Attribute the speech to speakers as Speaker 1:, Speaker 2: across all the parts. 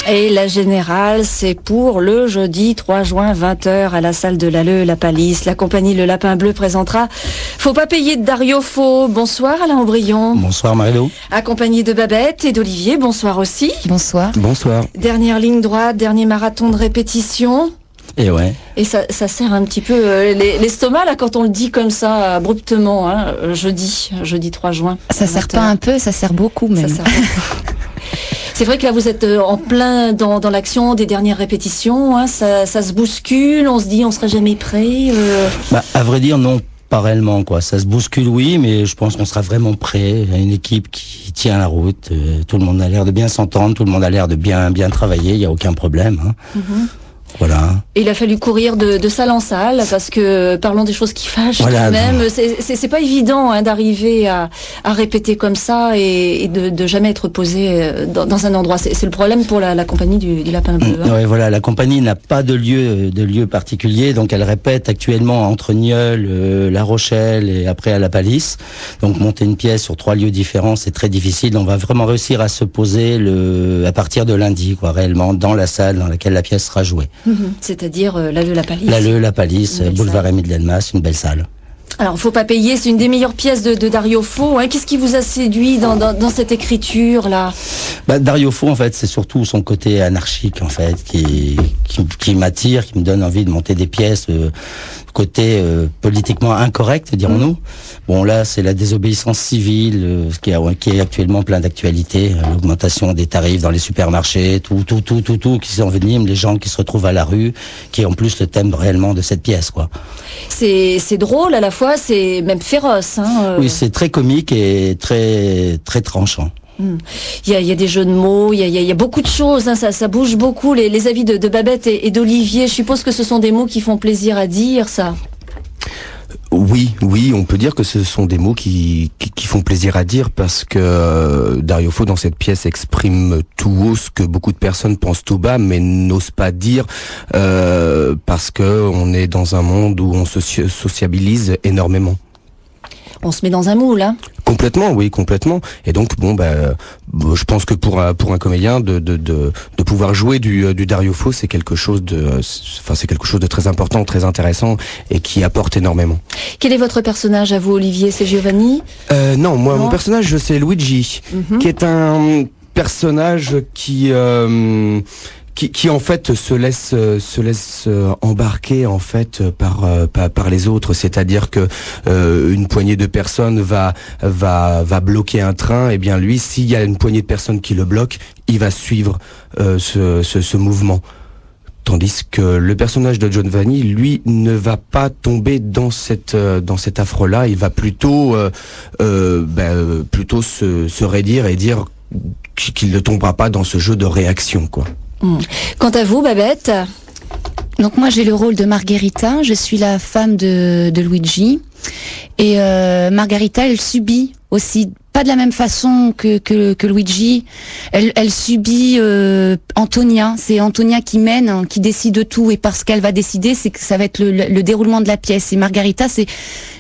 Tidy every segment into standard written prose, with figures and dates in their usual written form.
Speaker 1: Et la générale, c'est pour le jeudi 3 juin, 20h, à la salle de l'Alleux, la Palisse. La compagnie Le Lapin Bleu présentera Faut pas payer de Dario Fo. Bonsoir Alain Aubryon.
Speaker 2: Bonsoir Marie-Lou.
Speaker 1: Accompagné de Babette et d'Olivier, bonsoir aussi.
Speaker 3: Bonsoir.
Speaker 2: Bonsoir.
Speaker 1: Dernière ligne droite, dernier marathon de répétition.
Speaker 2: Et ouais.
Speaker 1: Et ça sert un petit peu l'estomac là quand on le dit comme ça abruptement, hein, jeudi 3 juin.
Speaker 3: Ça sert pas un peu, ça sert beaucoup même.
Speaker 1: Ça sert beaucoup. C'est vrai que là vous êtes en plein dans l'action des dernières répétitions, hein, ça se bouscule, on se dit on sera jamais prêt.
Speaker 2: À vrai dire non. Pas réellement quoi, ça se bouscule oui, mais je pense qu'on sera vraiment prêt. Il y a une équipe qui tient la route, tout le monde a l'air de bien s'entendre, tout le monde a l'air de bien travailler, il n'y a aucun problème. Hein. Mm-hmm. Voilà.
Speaker 1: Et il a fallu courir de salle en salle parce que parlons des choses qui fâchent quand même. C'est pas évident hein, d'arriver à répéter comme ça et de jamais être posé dans un endroit. C'est le problème pour la compagnie du Lapin Bleu. Hein.
Speaker 2: Ouais, voilà, la compagnie n'a pas de lieu particulier, donc elle répète actuellement entre Nieul, La Rochelle et après à la Palisse. Donc monter une pièce sur 3 lieux différents, c'est très difficile. On va vraiment réussir à se poser à partir de lundi, quoi, réellement dans la salle dans laquelle la pièce sera jouée.
Speaker 1: C'est-à-dire l'Alleux, la Palisse.
Speaker 2: L'Alleux, la Palisse, boulevard Émile Delmas, une belle salle.
Speaker 1: Alors, Faut pas payer, c'est une des meilleures pièces de Dario Fo. Hein. Qu'est-ce qui vous a séduit dans cette écriture-là?
Speaker 2: Dario Fo, en fait, c'est surtout son côté anarchique, en fait, qui m'attire, qui me donne envie de monter des pièces côté politiquement incorrect, dirons-nous. Bon, là, c'est la désobéissance civile, qui est actuellement plein d'actualité, l'augmentation des tarifs dans les supermarchés, tout, qui s'envenime, les gens qui se retrouvent à la rue, qui est en plus le thème réellement de cette pièce, quoi.
Speaker 1: C'est drôle à la fois, c'est même féroce. Hein,
Speaker 2: Oui, c'est très comique et très très tranchant.
Speaker 1: Il y a des jeux de mots, il y a beaucoup de choses, hein, ça bouge beaucoup. Les avis de Babette et d'Olivier, je suppose que ce sont des mots qui font plaisir à dire, ça.
Speaker 4: Oui, on peut dire que ce sont des mots qui font plaisir à dire parce que Dario Fo dans cette pièce exprime tout haut ce que beaucoup de personnes pensent tout bas mais n'osent pas dire parce que on est dans un monde où on se sociabilise énormément.
Speaker 1: On se met dans un moule, hein.
Speaker 4: Complètement, oui, complètement. Et donc, je pense que pour un comédien de pouvoir jouer du Dario Fo, c'est quelque chose de très important, très intéressant et qui apporte énormément.
Speaker 1: Quel est votre personnage à vous, Olivier? C'est Giovanni?
Speaker 4: Non, mon personnage, c'est Luigi, qui est un personnage qui en fait se laisse embarquer en fait par les autres, c'est-à-dire que une poignée de personnes va bloquer un train, et bien lui, s'il y a une poignée de personnes qui le bloquent, il va suivre ce mouvement. Tandis que le personnage de Giovanni, lui, ne va pas tomber dans cet affre-là, il va plutôt se raidir et dire qu'il ne tombera pas dans ce jeu de réaction, quoi.
Speaker 1: Quant à vous, Babette?
Speaker 3: Donc moi j'ai le rôle de Margherita, je suis la femme de Luigi. Et Margherita, elle subit aussi, pas de la même façon que Luigi. Elle subit Antonia. C'est Antonia qui mène, hein, qui décide de tout. Et parce qu'elle va décider, c'est que ça va être le déroulement de la pièce. Et Margherita, c'est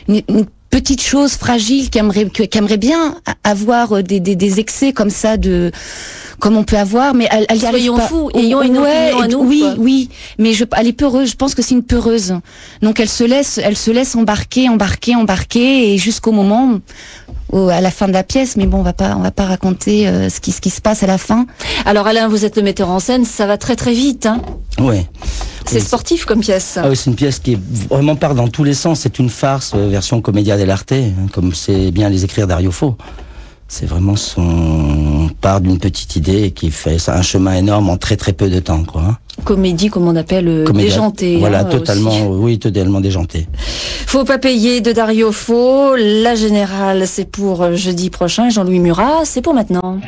Speaker 3: une petite chose fragile qui aimerait bien avoir des excès comme ça comme on peut avoir, mais elle y arrive pas.
Speaker 1: Soyons fous, ayons une opinion à nous.
Speaker 3: Oui, mais elle est peureuse. Je pense que c'est une peureuse. Donc elle se laisse embarquer, et jusqu'au moment à la fin de la pièce. Mais bon, on va pas raconter ce qui se passe à la fin.
Speaker 1: Alors Alain, vous êtes le metteur en scène, ça va très très vite, hein.
Speaker 2: Ouais.
Speaker 1: C'est sportif comme pièce.
Speaker 2: Ah oui, c'est une pièce qui vraiment part dans tous les sens. C'est une farce, version commedia dell'arte, hein, comme c'est bien les écrire Dario Fo. C'est vraiment part d'une petite idée qui fait un chemin énorme en très très peu de temps, quoi. Hein.
Speaker 1: Comédie, comme on appelle, déjantée.
Speaker 2: Voilà,
Speaker 1: hein,
Speaker 2: totalement, oui, totalement déjantée.
Speaker 1: Faut pas payer de Dario Fo. La générale, c'est pour jeudi prochain. Jean-Louis Murat, c'est pour maintenant.